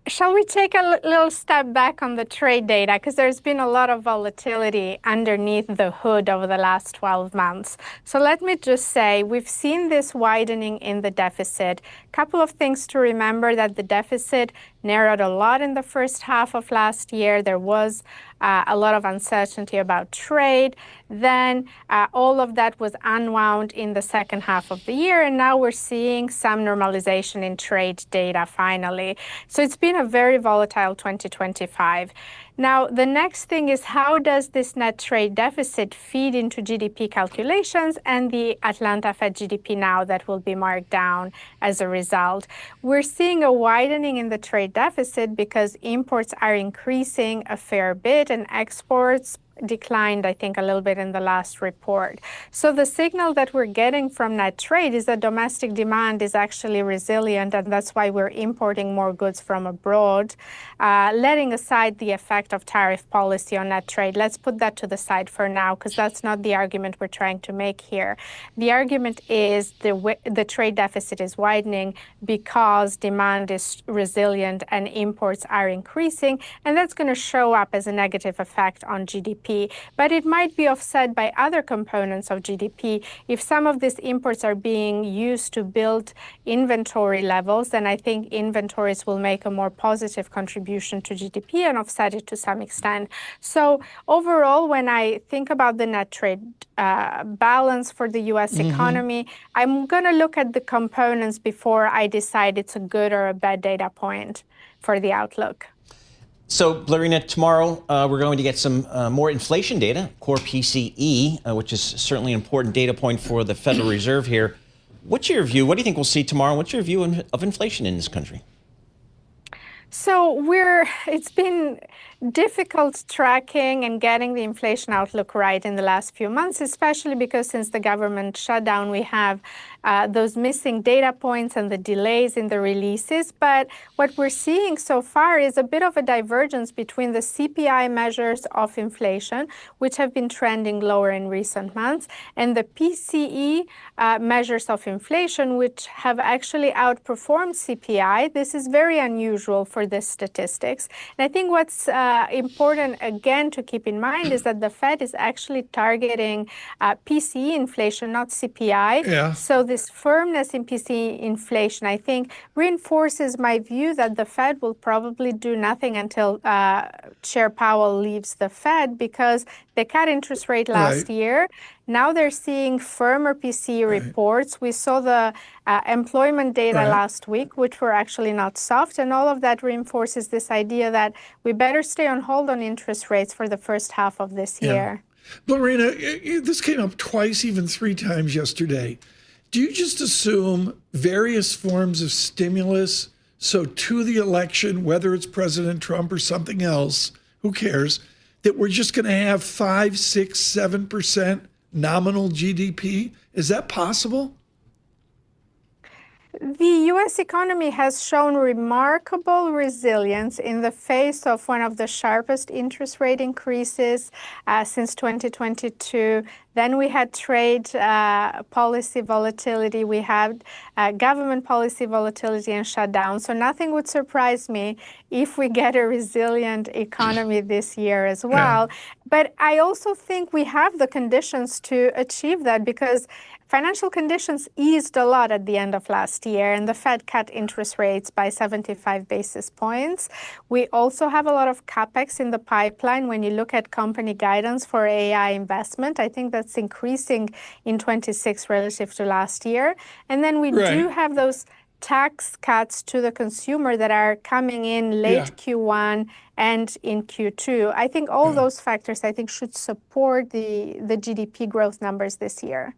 Shall we take a little step back on the trade data? Because there's been a lot of volatility underneath the hood over the last 12 months. So let me just say, we've seen this widening in the deficit. Couple of things to remember: that the deficit narrowed a lot in the first half of last year. There was a lot of uncertainty about trade. Then all of that was unwound in the second half of the year, and now we're seeing some normalization in trade data finally. So it's been a very volatile 2025. Now, the next thing is, how does this net trade deficit feed into GDP calculations and the Atlanta Fed GDP now that will be marked down as a result? We're seeing a widening in the trade deficit because imports are increasing a fair bit and exports declined, I think, a little bit in the last report. So the signal that we're getting from net trade is that domestic demand is actually resilient, and that's why we're importing more goods from abroad. Letting aside the effect of tariff policy on net trade, let's put that to the side for now, because that's not the argument we're trying to make here. The argument is the trade deficit is widening because demand is resilient and imports are increasing, and that's going to show up as a negative effect on GDP. But it might be offset by other components of GDP. If some of these imports are being used to build inventory levels, then I think inventories will make a more positive contribution to GDP and offset it to some extent. So overall, when I think about the net trade balance for the US economy, I'm going to look at the components before I decide it's a good or a bad data point for the outlook. So, Blarina, tomorrow we're going to get some more inflation data, core PCE, which is certainly an important data point for the Federal Reserve here. What's your view? What do you think we'll see tomorrow? What's your view of inflation in this country? So it's been difficult tracking and getting the inflation outlook right in the last few months, especially because since the government shutdown, we have those missing data points and the delays in the releases. But what we're seeing so far is a bit of a divergence between the CPI measures of inflation, which have been trending lower in recent months, and the PCE measures of inflation, which have actually outperformed CPI. This is very unusual for this statistics. And I think what's important, again, to keep in mind is that the Fed is actually targeting PCE inflation, not CPI. Yeah. So this firmness in PCE inflation, I think, reinforces my view that the Fed will probably do nothing until Chair Powell leaves the Fed, because they cut interest rate last year. Now they're seeing firmer PCE reports. We saw the employment data last week, which were actually not soft. And all of that reinforces this idea that we better stay on hold on interest rates for the first half of this year. Blarina, this came up twice, even 3 times yesterday. Do you just assume various forms of stimulus, so to the election, whether it's President Trump or something else, who cares, that we're just going to have 5, 6, 7% nominal GDP? Is that possible? The U.S. economy has shown remarkable resilience in the face of one of the sharpest interest rate increases since 2022. Then we had trade policy volatility. We had government policy volatility and shutdown. So nothing would surprise me if we get a resilient economy this year as well. But I also think we have the conditions to achieve that, because financial conditions eased a lot at the end of last year, and the Fed cut interest rates by 75 basis points. We also have a lot of capex in the pipeline. When you look at company guidance for AI investment, I think that's increasing in 26 relative to last year. And then we do have those tax cuts to the consumer that are coming in late Q1 and in Q2. I think all those factors, I think, should support the GDP growth numbers this year.